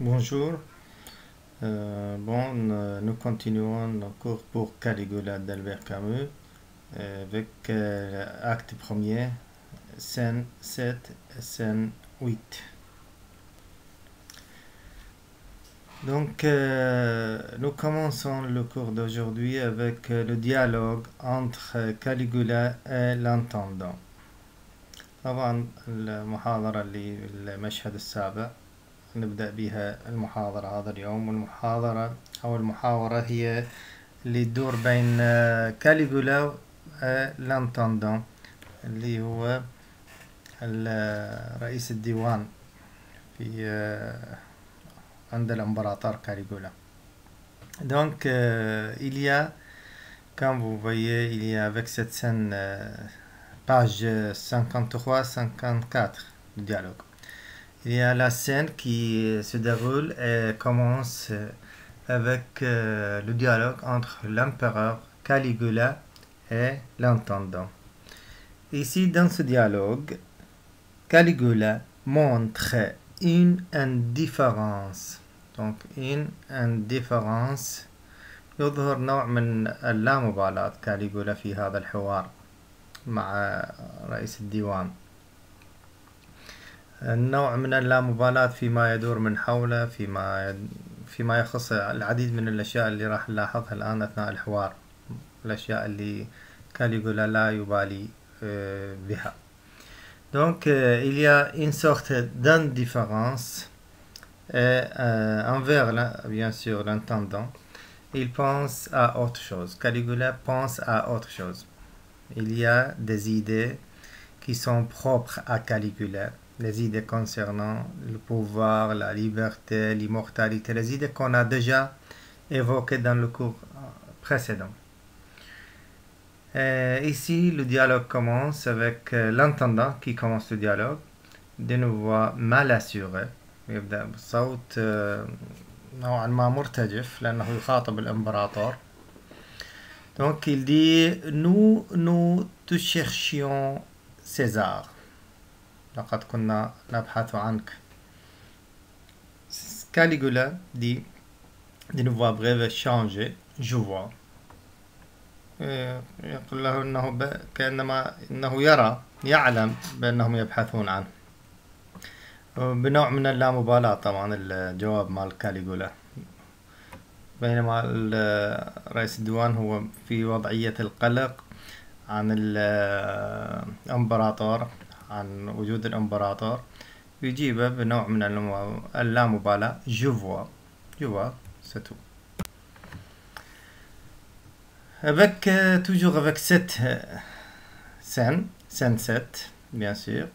Bonjour. Nous continuons nos cours pour Caligula d'Albert Camus avec acte premier, scène 7 et scène 8. Nous commençons le cours d'aujourd'hui avec le dialogue entre Caligula et l'intendant. طبعا المحاضرة اللي المشهد السابع نبدأ بها المحاضرة هذا اليوم، والمحاضرة أو المحاورة هي اللي تدور بين كاليغولا والانتندون اللي هو رئيس الديوان في عند الإمبراطور كاليغولا. Donc il y a, comme vous voyez, il y a avec cette scène page 53-54 du dialogue. Il y a la scène qui se déroule et commence avec le dialogue entre l'empereur Caligula et l'intendant. Ici, dans ce dialogue, Caligula montre une indifférence. Donc, une indifférence يظهر نوع من اللامبالاة كاليغولا في هذا الحوار مع رئيس الديوان. النوع من اللامبالاة فيما يدور من حوله، فيما يخص العديد من الأشياء اللي راح نلاحظها الآن أثناء الحوار، الأشياء اللي كاليغولا لا يبالي بها. Donc il y a une sorte d'indifférence envers bien sûr l'intendant. Il pense à autre chose. Caligula pense à autre chose. Il y a des idées qui sont propres à Caligula, les idées concernant le pouvoir, la liberté, l'immortalité, les idées qu'on a déjà évoquées dans le cours précédent. Ici, le dialogue commence avec l'intendant qui commence le dialogue d'une voix mal assurée. يبدأ بصوت نوعا ما مرتجف لأنه يخاطب الإمبراطور. Donc il dit nous te cherchions César. لقد كنا نبحث عنك. Caligula dit d'une voix brève et changée, je vois. يقول له أنه كأنما أنه يعلم بأنهم يبحثون عنه. بنوع من اللامبالاة طبعا الجواب مال كاليغولا، بينما رئيس الديوان هو في وضعية القلق عن الإمبراطور، عن وجود الإمبراطور، يجيبه بنوع من اللامبالاة je vois, c'est tout. Avec toujours avec cette scène 7 bien sûr,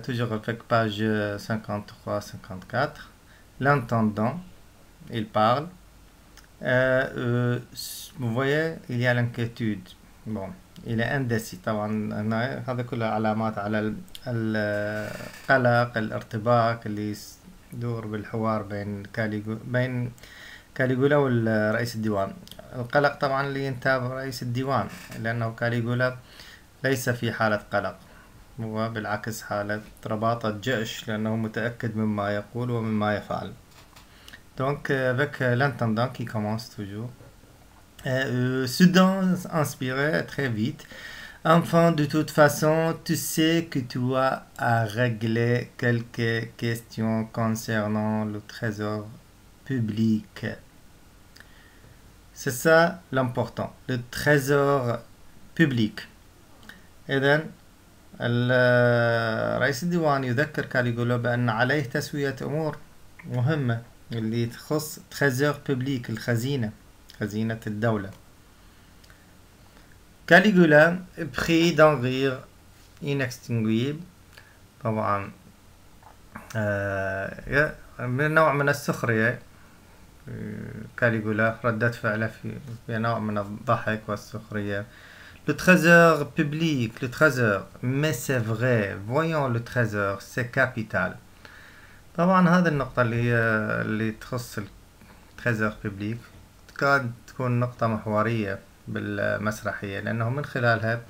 toujours avec page 53-54, l'intendant il parle. Vous voyez il y a l'inquiétude. Bon, il est indécis طبعا. هذا كلها علامات على القلق، الارتباك اللي يدور بالحوار بين كاليغولا والرئيس الديوان. القلق طبعا اللي ينتاب رئيس الديوان لأنه كاليغولا ليس في حالة قلق، هو بالعكس حالة رباطة جأش لأنه متأكد مما يقول ومما يفعل. Donc avec l'intendant qui commence toujours. Soudain inspiré très vite. Enfin, de toute façon, tu sais que tu as à régler quelques questions concernant le trésor public. C'est ça l'important, le trésor public. إذن رئيس الديوان يذكر كاليغولا بأن عليه تسوية أمور مهمة اللي تخص trésor public، الخزينة، خزينة الدولة. كاليغولا pris d'un rire inextinguible، طبعا نوع من السخرية. كاليغولا ردة فعله في نوع من الضحك والسخرية. Le trésor public, le trésor, mais c'est vrai, voyons le trésor, c'est capital. طبعا هذه النقطة اللي تخص التريزور بيبليك تكاد تكون نقطة محورية بالمسرحية، لأنه من خلالها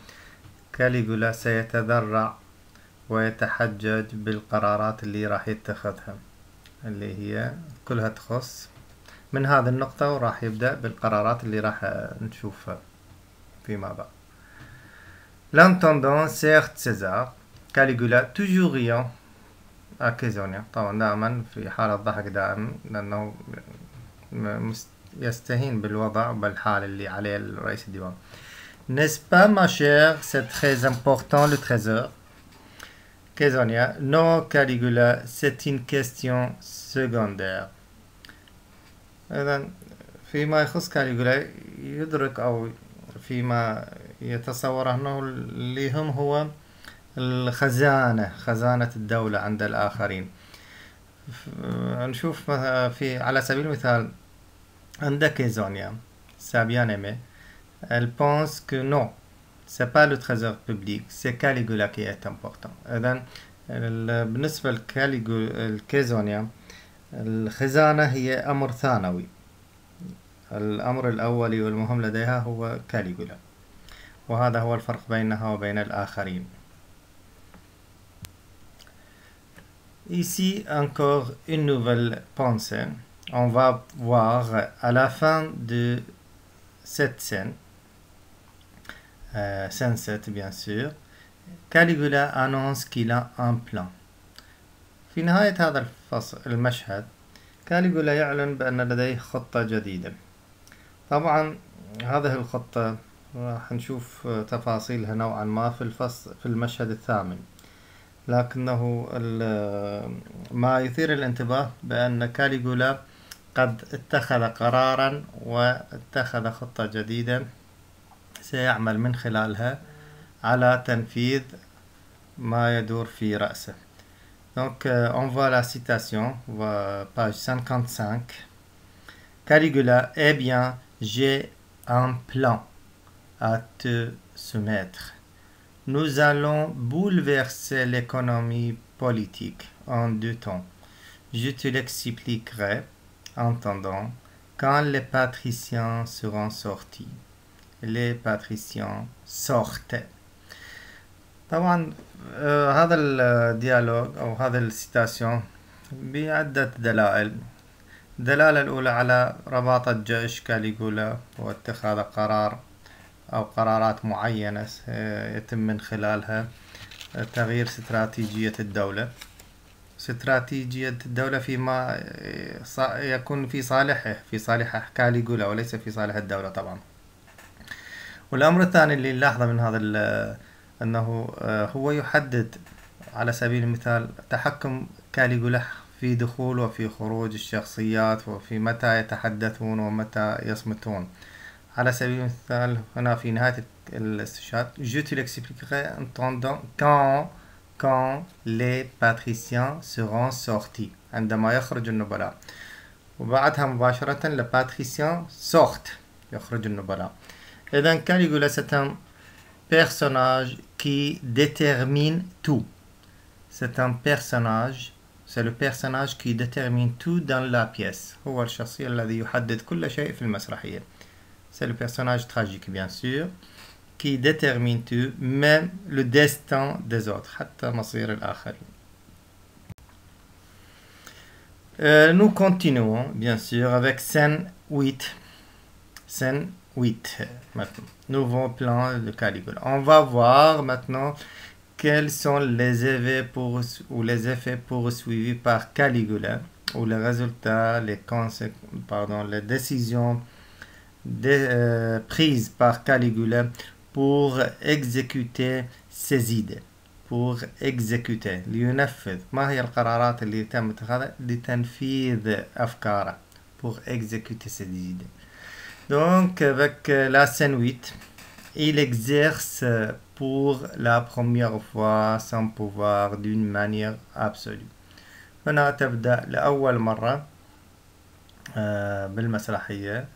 كاليغولا سيتذرع ويتحجج بالقرارات اللي راح يتخذها. اللي هي كلها تخص من هذه النقطة، وراح يبدأ بالقرارات اللي راح نشوفها فيما بعد. L'intendant certes César Caligula toujours riant à Caesonia. طبعا دائما في حالة ضحك دائم، لأنه يستهين بالوضع وبالحال اللي عليه الرئيس الديوان. N'est-ce pas ma chère, c'est très important le trésor? Caesonia. Non Caligula, c'est une question secondaire. إذن فيما يخص كاليغولا يدرك أو فيما يتصور أنه اللي هم هو خزانة الدولة عند الآخرين. نشوف على سبيل المثال عند كيزونيا sa bien-aimée, elle pense que non, c'est pas le trésor public, c'est Caligula qui est important. إذن بالنسبة لكيزونيا الخزانة هي أمر ثانوي، الأمر الأولي والمهم لديها هو كاليغولا، وهذا هو الفرق بينها وبين الآخرين. Ici encore une nouvelle pensée. On va voir à la fin de cette scène, scène 7 bien sûr, Caligula annonce qu'il a un plan. في نهاية هذا المشهد كاليغولا يعلن بأن لديه خطة جديدة. طبعا هذه الخطة راح نشوف تفاصيلها نوعا ما في المشهد الثامن، لكنه ما يثير الانتباه بأن كاليغولا قد اتخذ قرارا واتخذ خطة جديدة سيعمل من خلالها على تنفيذ ما يدور في رأسه. Donc on voit la citation, page 55. Caligula, eh bien, j'ai un plan à te soumettre. Nous allons bouleverser l'économie politique en 2 temps. Je te l'expliquerai en temps quand les patriciens seront sortis. Les patriciens sortaient. طبعا هذا الديالوج أو هذا السيتاسيون بعدة دلائل. الدلالة الأولى على رباطة جيش كاليغولا واتخاذ قرار أو قرارات معينة يتم من خلالها تغيير استراتيجية الدولة. استراتيجية الدولة فيما يكون في صالح كاليغولا وليس في صالح الدولة طبعا. والأمر الثاني اللي نلاحظه من هذا أنه هو يحدد على سبيل المثال تحكم كاليغولا في دخول وفي خروج الشخصيات وفي متى يتحدثون ومتى يصمتون. على سبيل المثال هنا في نهاية الاستشهاد Je te l'expliquerai en temps quand les patriciens seront sortis. عندما يخرج النبلاء. وبعدها مباشرة les patriciens sortent يخرج النبلاء. إذن كاليغولا c'est un personnage qui détermine tout. C'est un personnage, c'est le personnage qui détermine tout dans la pièce. هو الشخصية الذي يحدد كل شيء في المسرحية. C'est le personnage tragique bien sûr qui détermine tout, même le destin des autres, حتى مصير الآخرين. Nous continuons bien sûr avec scène 8. Scène 8 maintenant. Nouveau plan de Caligula. On va voir maintenant quels sont les effets poursuivis par Caligula ou les résultats, les décisions prises par Caligula pour exécuter ses idées. Pour exécuter لينفذ. ما هي القرارات اللي تم اتخاذها لتنفيذ أفكاره. Pour exécuter ses idées. Donc, avec la scène 8, il exerce pour la première fois son pouvoir d'une manière absolue. هنا تبدأ لأول مرة بالمسرحية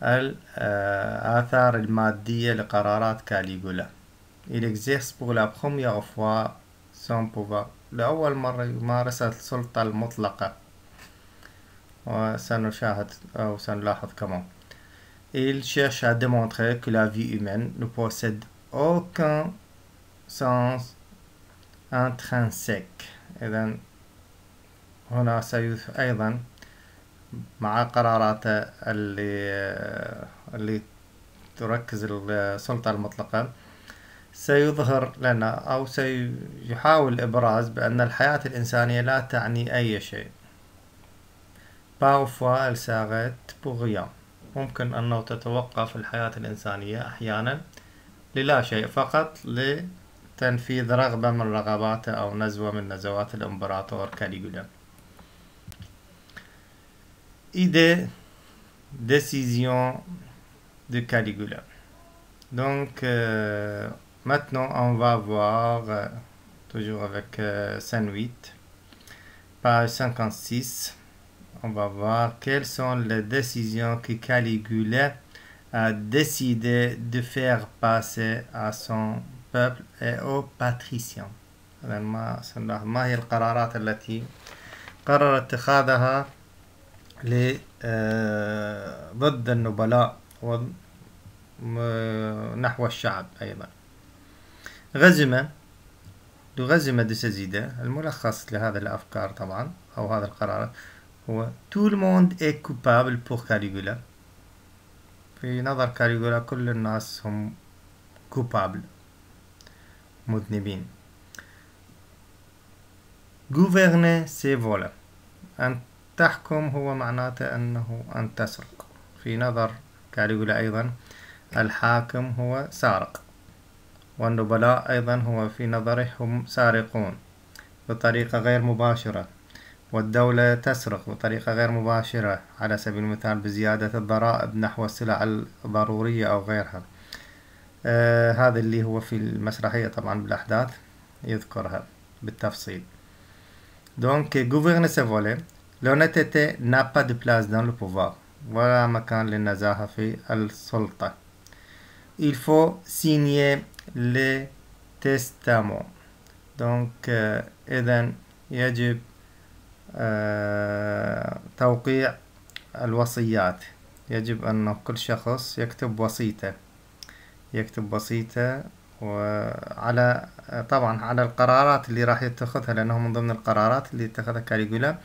الآثار المادية لقرارات كاليغولا. Il exerce pour la première fois son pouvoir. لأول مرة يمارس السلطة المطلقة. وسنشاهد أو سنلاحظ كمان. Il cherche à démontrer que la vie humaine ne possède aucun sens intrinsèque. إذن هنا أيضا مع قراراته اللي تركز السلطة المطلقة سيظهر لنا أو سيحاول الإبراز بأن الحياة الإنسانية لا تعني أي شيء. Parfois elle s'arrête pour rien. ممكن أنه تتوقف الحياة الإنسانية أحيانا للا شيء، فقط لتنفيذ رغبة من رغباته أو نزوة من نزوات الإمبراطور كاليغولا. Idée, décision de Caligula. Donc, maintenant, on va voir, toujours avec scène 8, page 56, on va voir quelles sont les décisions que Caligula a décidé de faire passer à son peuple et aux patriciens. ما هي القرارات التي قرر اتخاذها ضد النبلاء نحو الشعب أيضا. غزمة de ces idées، الملخص لهذه الأفكار طبعا أو هذا القرار هو tout le monde est coupable pour Caligula. في نظر كاليغولا كل الناس هم coupable، مذنبين. gouverner c'est voler. أن تحكم هو معناته أنه أن تسرق. في نظر كاليغولا أيضا الحاكم هو سارق، والنبلاء أيضا هو في نظره هم سارقون بطريقة غير مباشرة، والدولة تسرق بطريقة غير مباشرة، على سبيل المثال بزيادة الضرائب نحو السلع الضرورية أو غيرها. هذا اللي هو في المسرحية طبعا بالأحداث يذكرها بالتفصيل. Donc, gouverner c'est voler. L'honnêteté n'a pas de place dans le pouvoir. ولا مكان للنزاهة في السلطة. Il faut signer le testament. Donc, إذن يجب توقيع الوصيات. يجب أن كل شخص يكتب وصيته وعلى طبعا على القرارات اللي راح يتخذها، لأنه من ضمن القرارات اللي اتخذها كاليغولا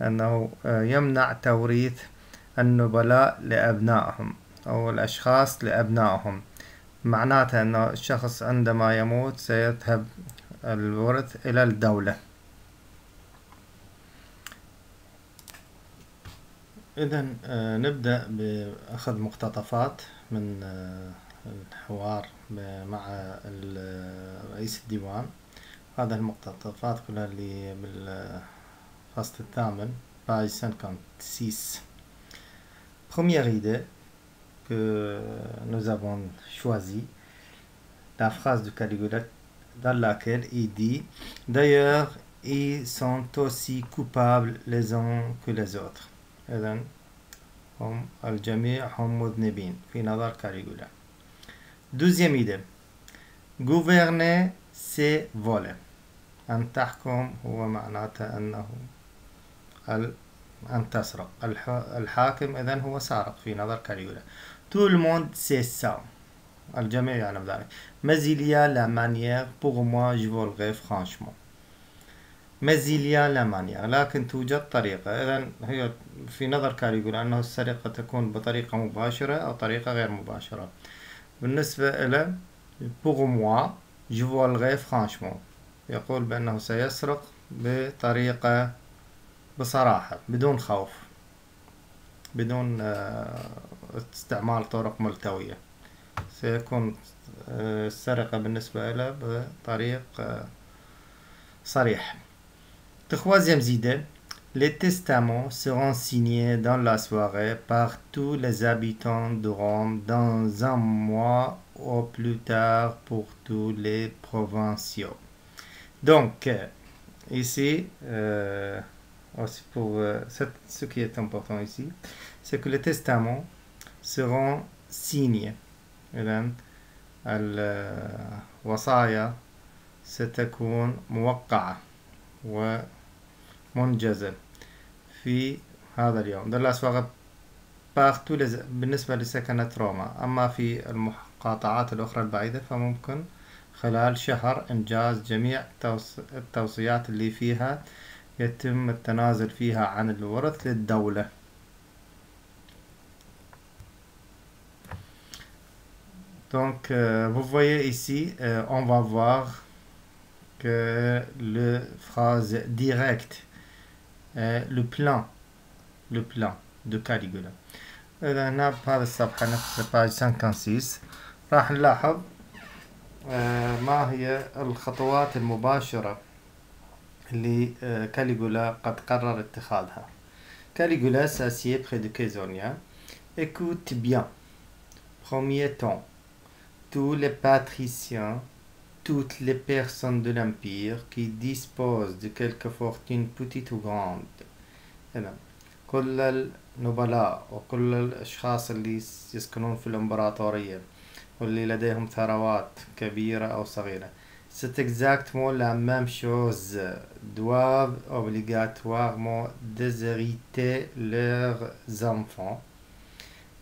أنه يمنع توريث النبلاء لأبنائهم أو الأشخاص لأبنائهم. معناته أن الشخص عندما يموت سيذهب الورث إلى الدولة. إذن نبدأ بأخذ مقتطفات من الحوار مع رئيس الديوان. هذا المقتطفات كلها اللي بالفصل الثامن page 56. Première idée que nous avons choisie, la phrase de Caligula dans laquelle il dit d'ailleurs ils sont aussi coupables les uns que les autres. إذن هم الجميع هم مذنبين في نظر كاليغولا. Deuxième idée, gouverner c'est voler. أن تحكم هو معناته أنه أن تسرق. الحاكم إذن هو سارق في نظر كاليغولا. Tout le monde sait ça. الجميع يعلم ذلك. Mais il y a la manière, pour moi je volerai franchement. Mais il y a la manière، لكن توجد طريقة. إذن هي في نظر كاليغولا أنه السرقة تكون بطريقة مباشرة أو طريقة غير مباشرة. بالنسبة إلى pour moi je volerai franchement، يقول بأنه سيسرق بطريقة بصراحة بدون خوف، بدون استعمال طرق ملتوية. سيكون السرقة بالنسبة له بطريق صريح. Troisième idée, les testaments seront signés dans la soirée par tous les habitants de Rome dans un mois au plus tard pour tous les provinciaux. Donc, ici, aussi pour ce qui est important ici, c'est que les testaments seront signés. إذن الوصايا ستكون موقعة ومنجزة في هذا اليوم dans la soirée par tous les بالنسبة لسكنة روما. أما في المقاطعات الأخرى البعيدة فممكن خلال شهر إنجاز جميع التوصيات اللي فيها يتم التنازل فيها عن الورث للدولة. Donc, vous voyez ici, on va voir que le phrase directe, le plan de Caligula. إذا هنا بهذا الصفحة نفس page 56 راح نلاحظ ما هي الخطوات المباشرة اللي كاليغولا قد قرر اتخاذها. Caligula s'assied près de Caesonia. Écoute bien. Premier temps, tous les patriciens, toutes les personnes de l'Empire qui disposent de quelque fortune petite ou grande. هنا كل النبلاء وكل الأشخاص اللي يسكنون في الإمبراطورية واللي لديهم ثروات كبيرة أو صغيرة. C'est exactement la même chose. Doivent obligatoirement déshériter leurs enfants.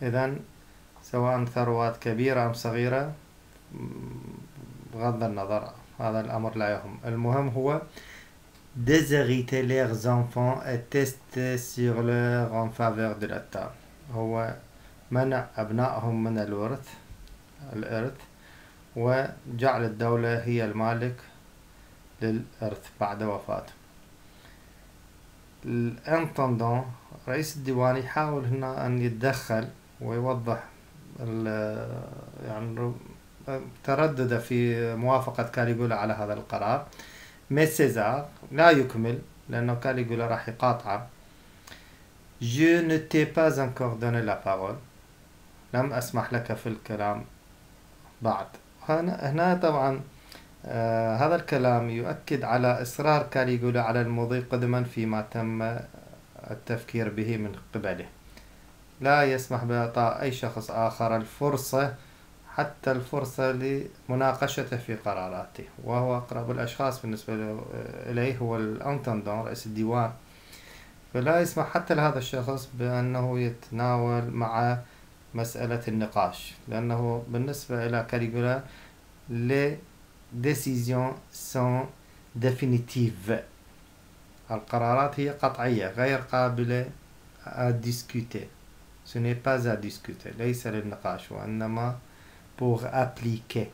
إذن سواء ثروات كبيرة أم صغيرة بغض النظر هذا الأمر لا يهم. المهم هو déshériter leurs enfants et tester sur leur en faveur de l'État. هو منع أبنائهم من الإرث وجعل الدولة هي المالك للإرث بعد وفاته. الانتندون رئيس الديوان يحاول هنا أن يتدخل ويوضح يعني تردد في موافقة كاليغولا على هذا القرار. مي سيزار لا يكمل لأنه كاليغولا راح يقاطعه. Je ne t'ai pas encore donné la parole. لم أسمح لك في الكلام بعد. هنا طبعا هذا الكلام يؤكد على إصرار كاليغولا على المضي قدما فيما تم التفكير به من قبله. لا يسمح بإعطاء أي شخص آخر الفرصة حتى الفرصة لمناقشته في قراراته، وهو أقرب الأشخاص بالنسبة إليه هو الانتندون رئيس الديوان، فلا يسمح حتى لهذا الشخص بأنه يتناول مع مسألة النقاش، لأنه بالنسبة إلى كاليغولا les décisions sont définitives. القرارات هي قطعية غير قابلة à discuter. Ce n'est pas à discuter. ليس للنقاش وإنما pour appliquer,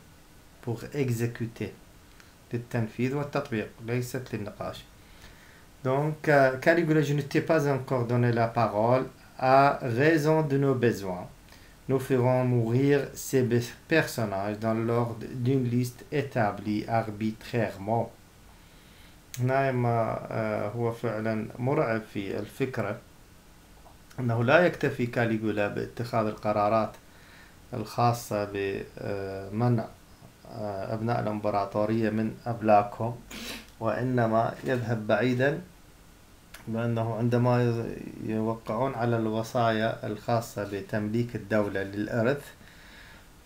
pour exécuter. للتنفيذ والتطبيق ليست للنقاش. Donc, Caligula, je ne t'ai pas encore donné la parole à raison de nos besoins. Nous ferons mourir ces personnages dans l'ordre d'une liste établie arbitrairement. هنا هو فعلا مرعب في الفكرة أنه لا يكتفي كاليغولا باتخاذ القرارات الخاصة بمنع أبناء الإمبراطورية من أملاكهم، وإنما يذهب بعيدا بأنه عندما يوقعون على الوصايا الخاصة بتمليك الدولة للإرث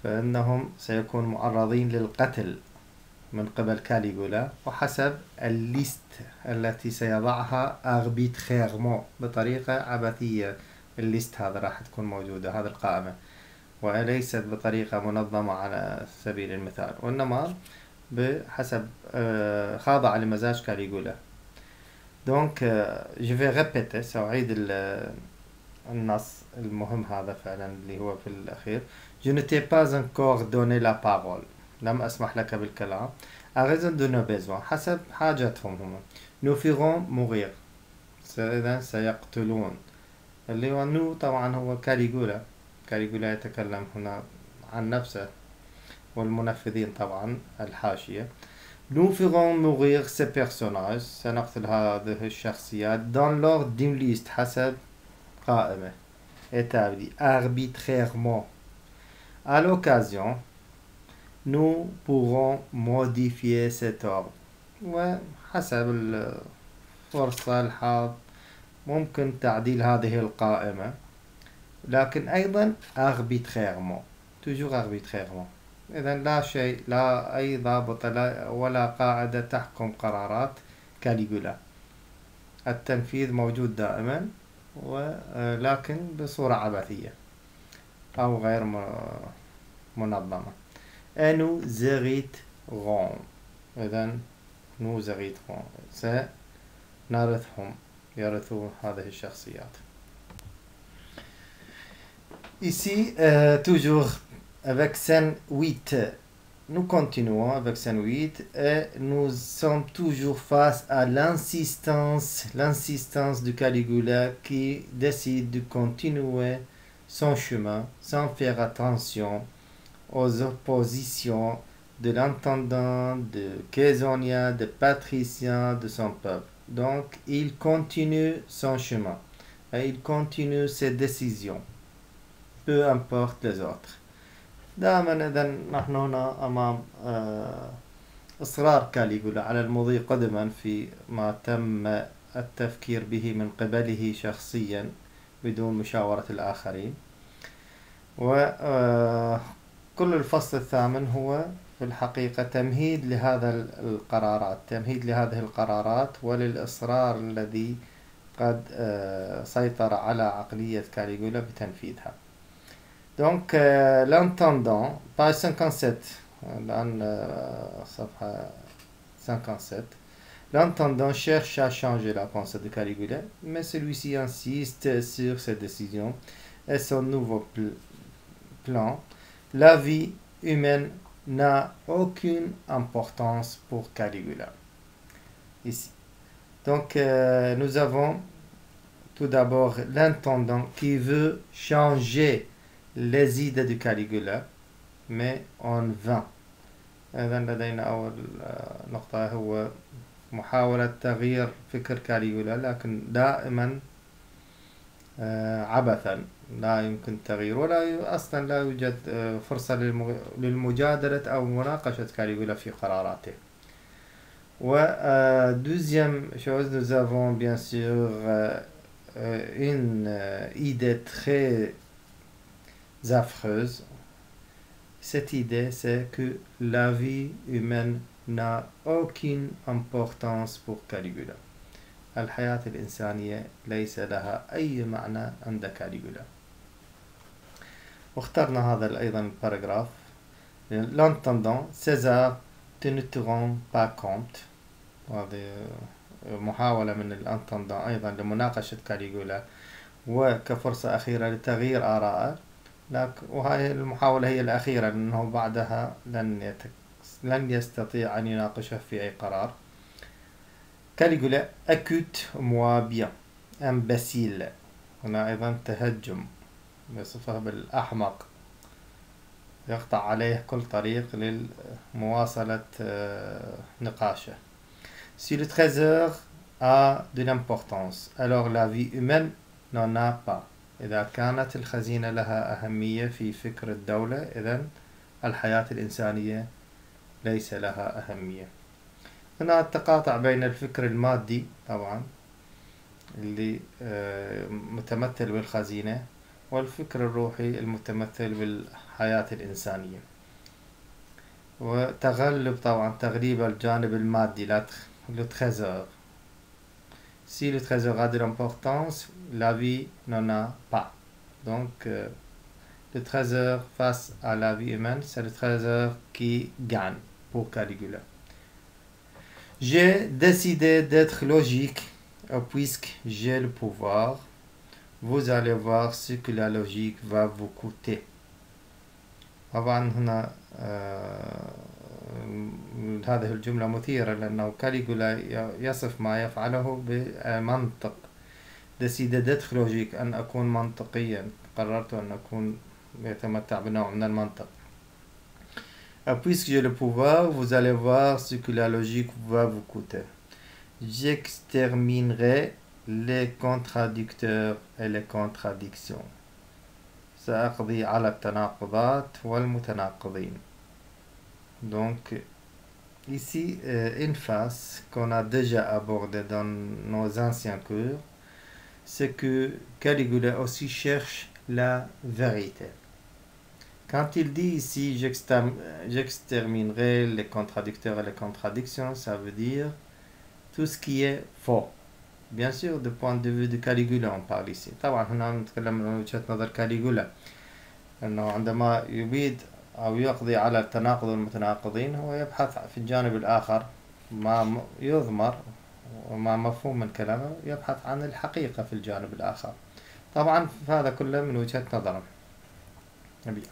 فإنهم سيكونوا معرضين للقتل من قبل كاليغولا وحسب الليست التي سيضعها arbitrairement بطريقة عبثية. الليست هذا راح تكون موجودة هذه القائمة وليست بطريقة منظمة على سبيل المثال، وإنما بحسب خاضعة لمزاج كاليغولا. Donc, je vais répéter سأعيد النص المهم هذا فعلا اللي هو في الأخير. Je ne t'ai pas encore donné la parole. لم أسمح لك بالكلام. À raison de nos besoins. حسب حاجتهم هم. Nous ferons mourir. إذا سيقتلون. اللي هو نو طبعا هو كاليغولا. كاليغولا يتكلم هنا عن نفسه والمنفذين طبعا الحاشية. Nous ferons mourir ces personnages. سنقتل هذه الشخصيات dans l'ordre d'une liste حسب قائمة établie arbitrairement. À l'occasion, nous pourrons modifier cet ordre. وحسب الفرصة الحظ ممكن تعديل هذه القائمة، لكن أيضا arbitrairement. toujours arbitrairement. إذا لا شيء، لا أي ضابط ولا قاعدة تحكم قرارات كاليغولا. التنفيذ موجود دائما ولكن بصورة عبثية أو غير منظمة. Et nous hériterons. إذا nous hériterons. نرثهم، يرثون هذه الشخصيات. Ici, toujours avec scène 8, nous continuons avec scène 8 et nous sommes toujours face à l'insistance de Caligula qui décide de continuer son chemin sans faire attention aux oppositions de l'intendant, de Caesonia, de patriciens de son peuple. Donc, il continue son chemin et il continue ses décisions. peu importe les autres. دائما إذا نحن هنا أمام إصرار كاليغولا على المضي قدما في ما تم التفكير به من قبله شخصيا بدون مشاورة الآخرين. وكل الفصل الثامن هو في الحقيقة تمهيد لهذا القرارات، تمهيد لهذه القرارات وللإصرار الذي قد سيطر على عقلية كاليغولا بتنفيذها. Donc, l'intendant, page 57, صفحة 57, l'intendant cherche à changer la pensée de Caligula, mais celui-ci insiste sur ses décisions et son nouveau plan. La vie humaine n'a aucune importance pour Caligula. Ici. Donc, nous avons tout d'abord l'intendant qui veut changer les idées de Caligula mais en vain. إذا لدينا أول نقطة هو محاولة تغيير فكر كاليغولا لكن دائما عبثا لا يمكن تغيير ولا أصلا لا يوجد فرصة للمجادلة أو مناقشة كاليغولا في قراراته. Deuxième chose, nous avons bien sûr une idée très affreuse. Cette idée, c'est que la vie humaine n'a aucune importance pour Caligula. الحياة الإنسانية ليس لها أي معنى عند كاليغولا. واخترنا هذا أيضا الباراجراف. L'entendant, César, tu ne te rends pas compte. هذه محاولة من الانتندان أيضا لمناقشة كاليغولا وكفرصة أخيرة لتغيير آرائه. وهذه المحاولة هي الأخيرة لأنه بعدها لن يستطيع أن يناقشه في أي قرار. كاليغولا écoute-moi bien imbécile. هنا أيضا تهجم يصفه بالأحمق، يقطع عليه كل طريق لمواصلة نقاشه. Si le trésor a de l'importance, alors la vie humaine n'en a pas. إذا كانت الخزينة لها أهمية في فكر الدولة إذن الحياة الإنسانية ليس لها أهمية. هنا التقاطع بين الفكر المادي طبعا اللي متمثل بالخزينة والفكر الروحي المتمثل بالحياة الإنسانية، وتغلب طبعا تغليب الجانب المادي le trésor. Si le trésor a de l'importance, la vie n'en a pas. Donc, le trésor face à la vie humaine, c'est le trésor qui gagne pour Caligula. J'ai décidé d'être logique, puisque j'ai le pouvoir. Vous allez voir ce que la logique va vous coûter. طبعا هنا هذه الجملة مثيرة لأنه كاليغولا يصف ما يفعله بمنطق. décider d'être logique، أن أكون منطقيا، قررت أن أكون يتمتع بنوع من المنطق. Puisque j'ai le pouvoir, vous allez voir ce que la logique va vous coûter. J'exterminerai les contradicteurs et les contradictions. سأقضي على التناقضات والمتناقضين. Donc, ici, une phase qu'on a déjà abordée dans nos anciens cours, c'est que Caligula aussi cherche la vérité. Quand il dit ici j'exterminerai les contradicteurs et les contradictions, ça veut dire tout ce qui est faux. Bien sûr, du point de vue de Caligula on parle ici. طبعا هنا نتكلم عن وجهة نظر كاليغولا، أنه عندما يريد أو يقضي على التناقض والمتناقضين هو يبحث في الجانب الآخر ما يضمر وما مفهوم من كلامه يبحث عن الحقيقة في الجانب الآخر. طبعا هذا كله من وجهة نظره. نبي